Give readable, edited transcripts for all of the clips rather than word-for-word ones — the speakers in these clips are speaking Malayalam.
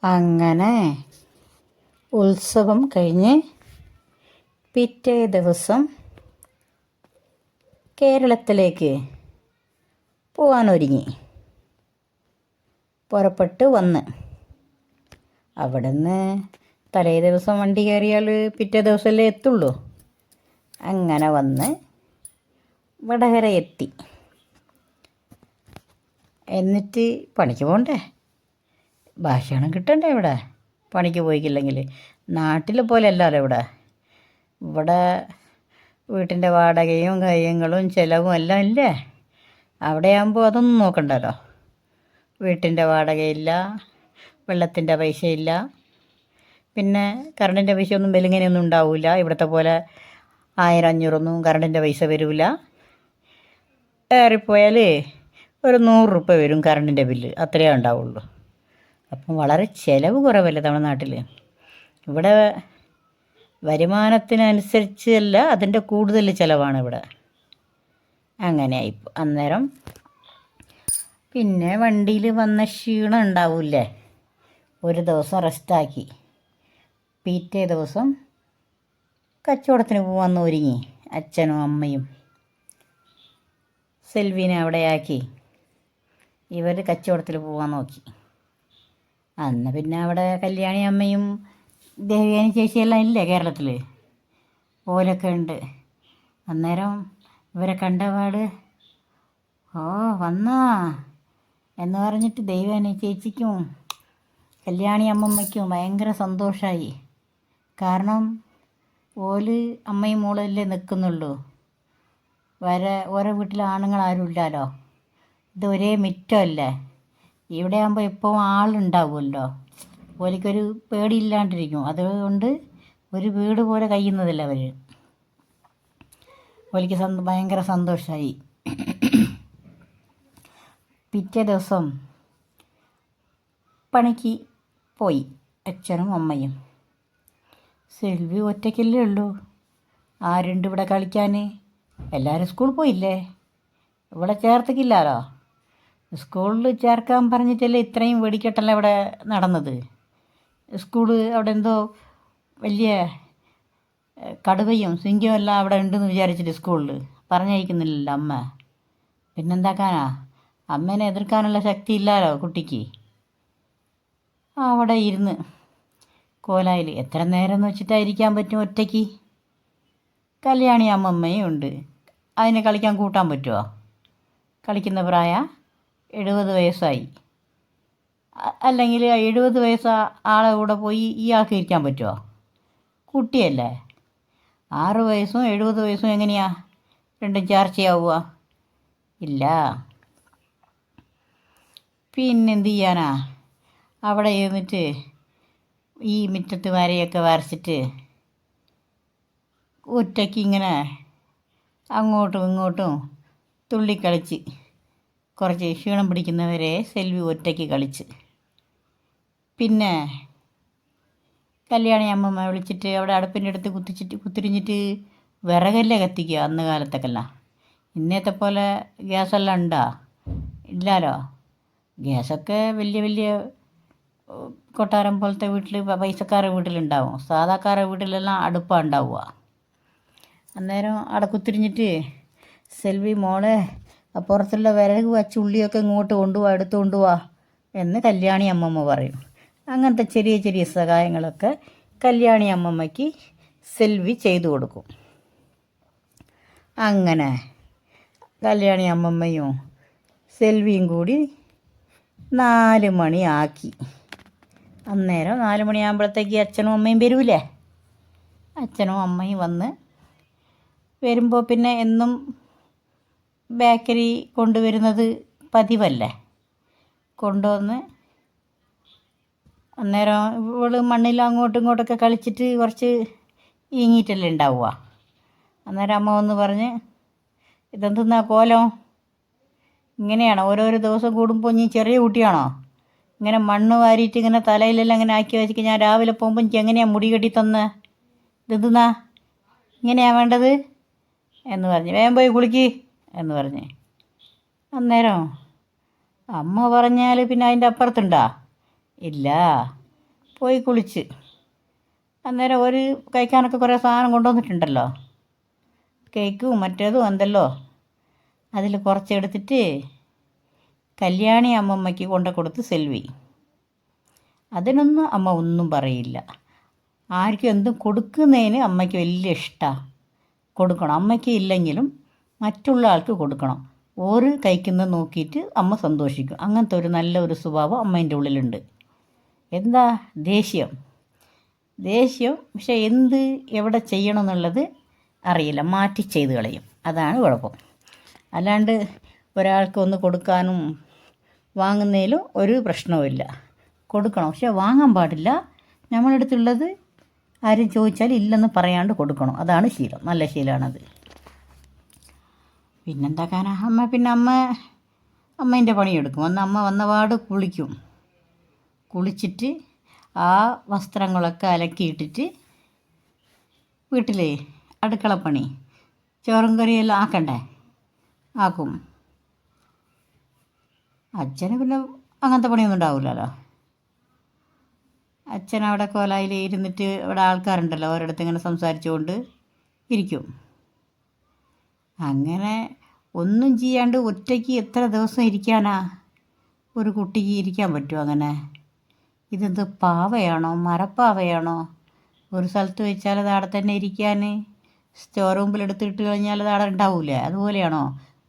അങ്ങനെ ഉത്സവം കഴിഞ്ഞ് പിറ്റേ ദിവസം കേരളത്തിലേക്ക് പോകാനൊരുങ്ങി പുറപ്പെട്ട് വന്ന് അവിടുന്ന് തലേ ദിവസം വണ്ടി കയറിയാൽ പിറ്റേ ദിവസമല്ലേ എത്തുള്ളൂ. അങ്ങനെ വന്ന് വടകര എത്തി. എന്നിട്ട് പണിക്ക് പോകണ്ടേ, ഭക്ഷണം കിട്ടണ്ടേ ഇവിടെ. പണിക്ക് പോയിക്കില്ലെങ്കിൽ നാട്ടിലെ പോലെ അല്ലല്ലോ ഇവിടെ വീട്ടിൻ്റെ വാടകയും കാര്യങ്ങളും ചിലവും എല്ലാം ഇല്ലേ. അവിടെയാകുമ്പോൾ അതൊന്നും നോക്കണ്ടല്ലോ. വീട്ടിൻ്റെ വാടകയില്ല, വെള്ളത്തിൻ്റെ പൈസയില്ല, പിന്നെ കറണ്ടിൻ്റെ പൈസ ഒന്നും വെലുങ്ങനെയൊന്നും ഉണ്ടാവില്ല. ഇവിടുത്തെ പോലെ 1000-500 കറണ്ടിൻ്റെ പൈസ വരില്ല. ഏറിപ്പോയാൽ ഒരു 100 രൂപ വരും കറണ്ടിൻ്റെ ബില്ല്, അത്രയേ ഉണ്ടാവുള്ളൂ. അപ്പം വളരെ ചിലവ് കുറവല്ലേ തമിഴ്നാട്ടിൽ. ഇവിടെ വരുമാനത്തിനനുസരിച്ച് അല്ല, അതിൻ്റെ കൂടുതൽ ചിലവാണ് ഇവിടെ. അങ്ങനെയായി അന്നേരം പിന്നെ വണ്ടിയിൽ വന്ന ക്ഷീണം ഉണ്ടാവില്ലേ, ഒരു ദിവസം റെസ്റ്റാക്കി പിറ്റേ ദിവസം കച്ചവടത്തിന് പോകാമെന്ന് ഒരുങ്ങി. അച്ഛനും അമ്മയും സെൽവിനെ അവിടെയാക്കി ഇവർ കച്ചവടത്തിൽ പോകാൻ നോക്കി. അന്ന് പിന്നെ അവിടെ കല്യാണി അമ്മയും ദേവയാനി ചേച്ചിയെല്ലാം ഇല്ലേ കേരളത്തിൽ, ഓലൊക്കെ ഉണ്ട്. അന്നേരം ഇവരെ കണ്ടപാട് ഓ വന്നാ എന്ന് പറഞ്ഞിട്ട് ദേവയാനി ചേച്ചിക്കും കല്യാണി അമ്മമ്മയ്ക്കും ഭയങ്കര സന്തോഷമായി. കാരണം ഓല് അമ്മയും മോളല്ലേ നിൽക്കുന്നുള്ളൂ, ഓരോ വീട്ടിൽ ആണുങ്ങൾ ആരും ഇല്ലല്ലോ. ഇത് ഒരേ മിറ്റമല്ലേ. ഇവിടെ ആകുമ്പോൾ എപ്പോഴും ആളുണ്ടാവുമല്ലോ, ഓലിക്കൊരു പേടിയില്ലാണ്ടിരിക്കും. അതുകൊണ്ട് ഒരു വീട് പോലെ കഴിയുന്നതല്ല അവർ. ഓലിക്ക് ഭയങ്കര സന്തോഷമായി. പിറ്റേ ദിവസം പണിക്ക് പോയി അച്ഛനും അമ്മയും. സെൽവി ഒറ്റയ്ക്കല്ലേ ഉള്ളൂ, ആരുണ്ട് ഇവിടെ കളിക്കാൻ? എല്ലാവരും സ്കൂളിൽ പോയില്ലേ, ഇവിടെ ചേർത്തിക്കില്ലല്ലോ. സ്കൂളിൽ ചേർക്കാൻ പറഞ്ഞിട്ടല്ലേ ഇത്രയും വെടിക്കെട്ടല്ല ഇവിടെ നടന്നത്. സ്കൂള് അവിടെ എന്തോ വലിയ കടുവയും സിംഹവും എല്ലാം അവിടെ ഉണ്ടെന്ന് വിചാരിച്ചിട്ട് സ്കൂളിൽ പറഞ്ഞയക്കുന്നില്ലല്ലോ അമ്മ. പിന്നെന്താക്കാനാ, അമ്മേനെ എതിർക്കാനുള്ള ശക്തി ഇല്ലല്ലോ കുട്ടിക്ക്. അവിടെ ഇരുന്ന് കോലായിൽ എത്ര നേരം എന്ന് വെച്ചിട്ടായിരിക്കാൻ പറ്റും ഒറ്റയ്ക്ക്. കല്യാണി അമ്മമ്മയും ഉണ്ട്, അതിനെ കളിക്കാൻ കൂട്ടാൻ പറ്റുമോ? കളിക്കുന്ന പ്രായം 70 വയസ്സായി. അല്ലെങ്കിൽ 70 വയസ്സ് ആളെ കൂടെ പോയി ഇയാൾക്ക് ഇരിക്കാൻ പറ്റുമോ? കുട്ടിയല്ലേ. 6 വയസ്സും 70 വയസ്സും എങ്ങനെയാ രണ്ടും ചാർച്ചയാവുക? ഇല്ല. പിന്നെന്ത് ചെയ്യാനാ, അവിടെ ഇരുന്നിട്ട് ഈ മുറ്റത്ത് വരയൊക്കെ വരച്ചിട്ട് ഒറ്റയ്ക്ക് ഇങ്ങനെ അങ്ങോട്ടും ഇങ്ങോട്ടും തുള്ളിക്കളിച്ച് കുറച്ച് ക്ഷീണം പിടിക്കുന്നവരെ സെൽവി ഒറ്റയ്ക്ക് കളിച്ച്. പിന്നെ കല്യാണി അമ്മമ്മ വിളിച്ചിട്ട് അവിടെ അടുപ്പിൻ്റെ അടുത്ത് കുത്തിരിഞ്ഞിട്ട് വിറകല്ലേ കത്തിക്കുക അന്ന് കാലത്തൊക്കെയല്ല. ഇന്നത്തെ പോലെ ഗ്യാസെല്ലാം ഉണ്ടോ? ഇല്ലല്ലോ. ഗ്യാസൊക്കെ വലിയ വലിയ കൊട്ടാരം പോലത്തെ വീട്ടിൽ പൈസക്കാരുടെ വീട്ടിലുണ്ടാവും, സാധാക്കാരുടെ വീട്ടിലെല്ലാം അടുപ്പാണ് ഉണ്ടാവുക. അന്നേരം അവിടെ കുത്തിരിഞ്ഞിട്ട് സെൽവി മോളെ അപ്പുറത്തുള്ള വിറക് വച്ച് ഉള്ളിയൊക്കെ ഇങ്ങോട്ട് കൊണ്ടുപോവാ, എടുത്തു കൊണ്ടുപോവാ എന്ന് കല്യാണി അമ്മമ്മ പറയും. അങ്ങനത്തെ ചെറിയ ചെറിയ സഹായങ്ങളൊക്കെ കല്യാണി അമ്മമ്മയ്ക്ക് സെൽവി ചെയ്തു കൊടുക്കും. അങ്ങനെ കല്യാണി അമ്മമ്മയും സെൽവിയും കൂടി 4 മണി ആക്കി. അന്നേരം 4 മണിയാകുമ്പോഴത്തേക്ക് അച്ഛനും അമ്മയും വരൂലേ. അച്ഛനും അമ്മയും വരുമ്പോൾ പിന്നെ എന്നും ബേക്കറി കൊണ്ടുവരുന്നത് പതിവല്ലേ. കൊണ്ടുവന്ന് അന്നേരം ഇവള് മണ്ണിൽ അങ്ങോട്ടും ഇങ്ങോട്ടൊക്കെ കളിച്ചിട്ട് കുറച്ച് ഈങ്ങിയിട്ടല്ലേ ഉണ്ടാവുക. അന്നേരം അമ്മ ഒന്ന് പറഞ്ഞ്, ഇതെന്തെന്നാ കോലം, ഇങ്ങനെയാണോ ഓരോരോ ദിവസം കൂടുമ്പോൾ? നീ ചെറിയ കുട്ടിയാണോ ഇങ്ങനെ മണ്ണ് വാരിയിട്ട് ഇങ്ങനെ തലയിലെല്ലാം ഇങ്ങനെ ആക്കി വെച്ചിട്ട് ഞാൻ രാവിലെ പോകുമ്പോൾ എനിക്ക് എങ്ങനെയാണ് മുടി കെട്ടി തന്ന്? ഇതെന്തെന്നാ ഇങ്ങനെയാ വേണ്ടത് എന്ന് പറഞ്ഞ്, വേഗം പോയി കുളിക്ക് എന്ന് പറഞ്ഞ്. അന്നേരം അമ്മ പറഞ്ഞാൽ പിന്നെ അതിൻ്റെ അപ്പുറത്തുണ്ടാ? ഇല്ല. പോയി കുളിച്ച് അന്നേരം ഒരു കഴിക്കാനൊക്കെ കുറേ സാധനം കൊണ്ടുവന്നിട്ടുണ്ടല്ലോ, കേക്കും മറ്റേതും എന്തല്ലോ. അതിൽ കുറച്ചെടുത്തിട്ട് കല്യാണി അമ്മമ്മയ്ക്ക് കൊണ്ടു കൊടുത്ത് സെൽവി. അതിനൊന്നും അമ്മ ഒന്നും പറയില്ല. ആർക്കും എന്തും കൊടുക്കുന്നതിന് അമ്മയ്ക്ക് വലിയ ഇഷ്ടമാണ്. കൊടുക്കണം, അമ്മയ്ക്ക് ഇല്ലെങ്കിലും മറ്റുള്ള ആൾക്ക് കൊടുക്കണം. ഓര് കഴിക്കുന്നത് നോക്കിയിട്ട് അമ്മ സന്തോഷിക്കും. അങ്ങനത്തെ ഒരു നല്ല ഒരു സ്വഭാവം അമ്മേൻ്റെ ഉള്ളിലുണ്ട്. എന്താ ദേഷ്യം, പക്ഷെ എന്ത് എവിടെ ചെയ്യണം എന്നുള്ളത് അറിയില്ല, മാറ്റി ചെയ്ത് കളയും. അതാണ് കുഴപ്പം. അല്ലാണ്ട് ഒരാൾക്ക് ഒന്ന് കൊടുക്കാനും വാങ്ങുന്നതിലും ഒരു പ്രശ്നവുമില്ല. കൊടുക്കണം, പക്ഷെ വാങ്ങാൻ പാടില്ല. നമ്മളടുത്തുള്ളത് ആരും ചോദിച്ചാൽ ഇല്ലെന്ന് പറയാണ്ട് കൊടുക്കണം. അതാണ് ശീലം, നല്ല ശീലമാണത്. പിന്നെന്താക്കാനാ, അമ്മേൻ്റെ പണിയെടുക്കും. അമ്മ വന്നപാട് കുളിച്ചിട്ട് ആ വസ്ത്രങ്ങളൊക്കെ അലക്കിയിട്ടിട്ട് വീട്ടിലെ അടുക്കളപ്പണി ചോറും കറിയെല്ലാം ആക്കും. അച്ഛന് പിന്നെ അങ്ങനത്തെ പണിയൊന്നും ഉണ്ടാവില്ലല്ലോ. അച്ഛൻ അവിടെ കോലായിൽ ഇരുന്നിട്ട് ഇവിടെ ആൾക്കാരുണ്ടല്ലോ, ഓരോടത്ത് ഇങ്ങനെ സംസാരിച്ചുകൊണ്ട് ഇരിക്കും. അങ്ങനെ ഒന്നും ചെയ്യാണ്ട് ഒറ്റയ്ക്ക് എത്ര ദിവസം ഇരിക്കാനാ ഒരു കുട്ടിക്ക് ഇരിക്കാൻ പറ്റുമോ അങ്ങനെ? ഇതെന്ത് പാവയാണോ, മരപ്പാവയാണോ? ഒരു സ്ഥലത്ത് വെച്ചാൽ അത് അവിടെ തന്നെ ഇരിക്കാൻ സ്റ്റോർ റൂമിൽ എടുത്തിട്ട് കഴിഞ്ഞാൽ അത് അവിടെ ഉണ്ടാവില്ലേ? അതുപോലെയാണോ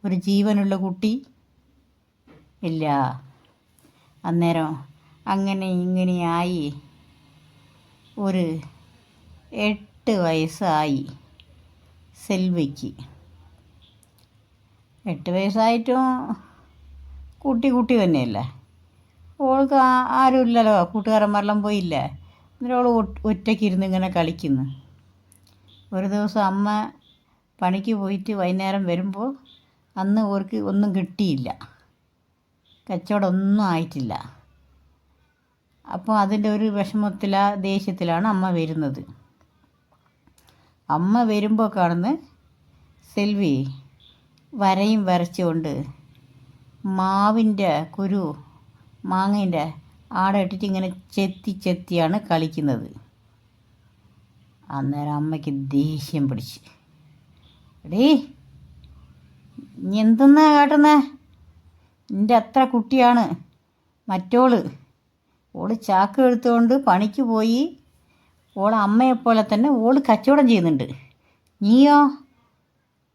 ഒരു ജീവനുള്ള കുട്ടി? ഇല്ല. അന്നേരം അങ്ങനെ ഇങ്ങനെയായി ഒരു 8 വയസ്സായി സെൽവിക്ക്. 8 വയസ്സായിട്ടും കുട്ടി തന്നെയല്ലേ. ഓൾക്ക് ആരുമില്ലല്ലോ, കൂട്ടുകാരന്മാരെല്ലാം പോയില്ലേ. എന്നിട്ട് അവൾ ഒറ്റയ്ക്ക് ഇരുന്ന് ഇങ്ങനെ കളിക്കുന്നു. ഒരു ദിവസം അമ്മ പണിക്ക് പോയിട്ട് വൈകുന്നേരം വരുമ്പോൾ അന്ന് ഓർക്ക് ഒന്നും കിട്ടിയില്ല, കച്ചവടം ഒന്നും ആയിട്ടില്ല. അപ്പോൾ അതിൻ്റെ ഒരു ദേഷ്യത്തിലാണ് അമ്മ വരുന്നത്. അമ്മ വരുമ്പോൾ കാണുന്ന സെൽവി വരയും വരച്ചുകൊണ്ട് മാവിൻ്റെ കുരു മാങ്ങേൻ്റെ ആടെ ഇട്ടിട്ട് ഇങ്ങനെ ചെത്തിയാണ് കളിക്കുന്നത്. അന്നേരം അമ്മയ്ക്ക് ദേഷ്യം പിടിച്ച്, എടീ നീ എന്തെന്നാ കാട്ടുന്നേ? നിൻ്റെ അത്ര കുട്ടിയാണ് മറ്റോള്. ഓള് ചാക്ക് എടുത്തുകൊണ്ട് പണിക്ക് പോയി അമ്മയെപ്പോലെ തന്നെ ഓള് കച്ചവടം ചെയ്യുന്നുണ്ട്. നീയോ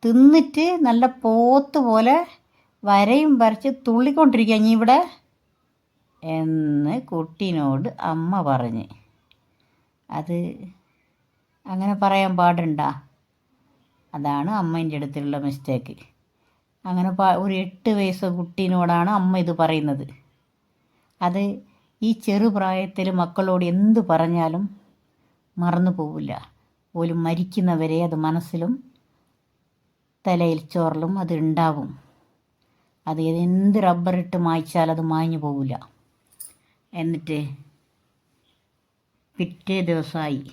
തിന്നിട്ട് നല്ല പോത്ത് പോലെ വരയും വരച്ച് തുള്ളിക്കൊണ്ടിരിക്കുക നീ ഇവിടെ എന്ന് കുട്ടീനോട് അമ്മ പറഞ്ഞ്. അത് അങ്ങനെ പറയാൻ പാടുണ്ടാ? അതാണ് അമ്മേൻ്റെ അടുത്തുള്ള മിസ്റ്റേക്ക്. അങ്ങനെ ഒരു 8 വയസ്സ് കുട്ടീനോടാണ് അമ്മ ഇത് പറയുന്നത്. അത് ഈ ചെറുപ്രായത്തിൽ മക്കളോട് എന്ത് പറഞ്ഞാലും മറന്നു പോവില്ല. പോലും മരിക്കുന്നവരെ അത് മനസ്സിലും തലയിൽ ചോറിലും അത് ഉണ്ടാവും. അത് എന്ത് റബ്ബറിട്ട് മായ്ച്ചാൽ അത് മാഞ്ഞു പോവില്ല. എന്നിട്ട് പിറ്റേ ദിവസമായി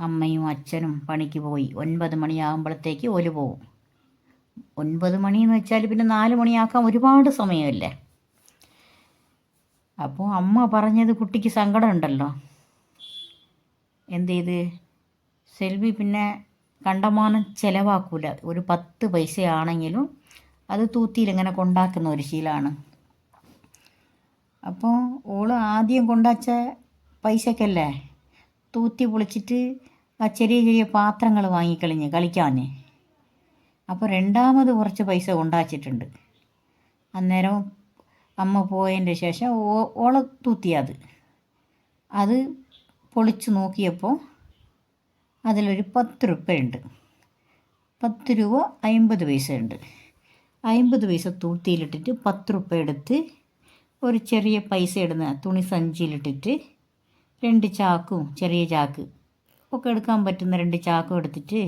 അമ്മയും അച്ഛനും പണിക്ക് പോയി. 9 മണിയാകുമ്പോഴത്തേക്ക് ഓല് പോവും. 9 മണിയെന്ന് വെച്ചാൽ പിന്നെ 4 മണിയാക്കാൻ ഒരുപാട് സമയമല്ലേ. അപ്പോൾ അമ്മ പറഞ്ഞത് കുട്ടിക്ക് സങ്കടം ഉണ്ടല്ലോ. എന്ത് ചെയ്ത് സെൽവി പിന്നെ കണ്ടമാനം ചിലവാക്കൂല. ഒരു 10 പൈസയാണെങ്കിലും അത് തൂത്തിയിൽ ഇങ്ങനെ കൊണ്ടാക്കുന്ന ഒരു ശീലമാണ്. അപ്പോൾ ഓള് ആദ്യം കൊണ്ടാച്ച പൈസക്കല്ലേ തൂത്തി പൊളിച്ചിട്ട് ആ ചെറിയ പാത്രങ്ങൾ വാങ്ങിക്കളിഞ്ഞ് കളിക്കാൻ. അപ്പോൾ രണ്ടാമത് കുറച്ച് പൈസ കൊണ്ടാച്ചിട്ടുണ്ട്. അന്നേരം അമ്മ പോയതിൻ്റെ ശേഷം ഓളെ തൂത്തിയത് അത് പൊളിച്ച് നോക്കിയപ്പോൾ അതിലൊരു 10 രൂപ ഉണ്ട്. 10 രൂപ 50 പൈസ ഉണ്ട്. 50 പൈസ തൂത്തിയിലിട്ടിട്ട് 10 രൂപ എടുത്ത് ഒരു ചെറിയ പൈസ ഇടുന്ന തുണി സഞ്ചിയിലിട്ടിട്ട് 2 ചാക്കും ചെറിയ ചാക്ക് ഒക്കെ എടുക്കാൻ പറ്റുന്ന 2 ചാക്കും എടുത്തിട്ട്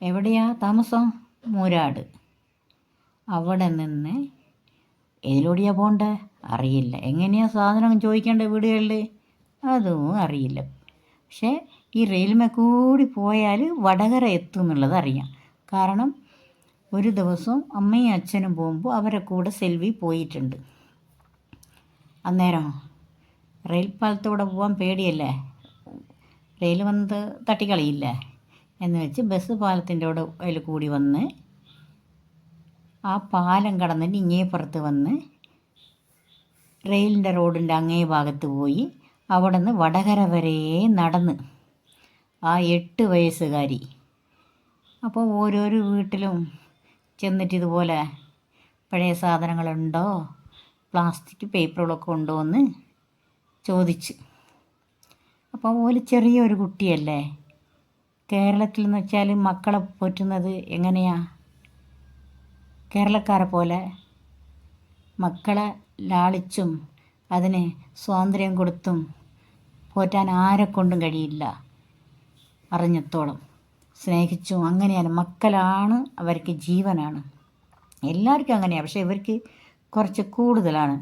എവിടെയാ താമസം? മൂരാട്. അവിടെ നിന്ന് ഏതിലൂടെയാണ് പോകണ്ടേ അറിയില്ല. എങ്ങനെയാണ് സാധനം ചോദിക്കേണ്ട വീടുകളിൽ അതും അറിയില്ല. പക്ഷേ ഈ റെയിൽമേ കൂടി പോയാൽ വടകര എത്തും എന്നുള്ളത് അറിയാം. കാരണം ഒരു ദിവസം അമ്മയും അച്ഛനും പോകുമ്പോൾ അവരെ കൂടെ സെൽവി പോയിട്ടുണ്ട്. അന്നേരം റെയിൽ പാലത്തൂടെ പോകാൻ പേടിയല്ലേ, റെയിൽ വന്ന് തട്ടിക്കളയില്ലേ എന്ന് വെച്ച് ബസ് പാലത്തിൻ്റെ അവിടെ അതിൽ കൂടി വന്ന് ആ പാലം കടന്നിട്ട് ഇങ്ങേപ്പുറത്ത് വന്ന് റെയിലിൻ്റെ റോഡിൻ്റെ അങ്ങേ ഭാഗത്ത് പോയി അവിടെ നിന്ന് വടകര വരെ നടന്ന് ആ 8 വയസ്സുകാരി. അപ്പോൾ ഓരോരോ വീട്ടിലും ചെന്നിട്ട് ഇതുപോലെ പഴയ സാധനങ്ങളുണ്ടോ, പ്ലാസ്റ്റിക് പേപ്പറുകളൊക്കെ ഉണ്ടോ എന്ന് ചോദിച്ച്. അപ്പോൾ ഓല് ചെറിയൊരു കുട്ടിയല്ലേ. കേരളത്തിൽ എന്ന് വെച്ചാൽ മക്കളെ പോറ്റുന്നത് എങ്ങനെയാ, കേരളക്കാരെ പോലെ മക്കളെ ലാളിച്ചും അതിന് സ്വാതന്ത്ര്യം കൊടുത്തും പോറ്റാൻ ആരെക്കൊണ്ടും കഴിയില്ല. അറിഞ്ഞത്തോളം സ്നേഹിച്ചും അങ്ങനെയാണ്. മക്കളാണ് അവർക്ക് ജീവനാണ്. എല്ലാവർക്കും അങ്ങനെയാണ്, പക്ഷേ ഇവർക്ക് കുറച്ച് കൂടുതലാണ്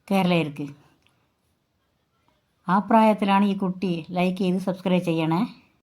കേരളീയർക്ക്. ആ പ്രായത്തിലാണ് ഈ കുട്ടി. ലൈക്ക് ചെയ്ത് സബ്സ്ക്രൈബ് ചെയ്യണേ.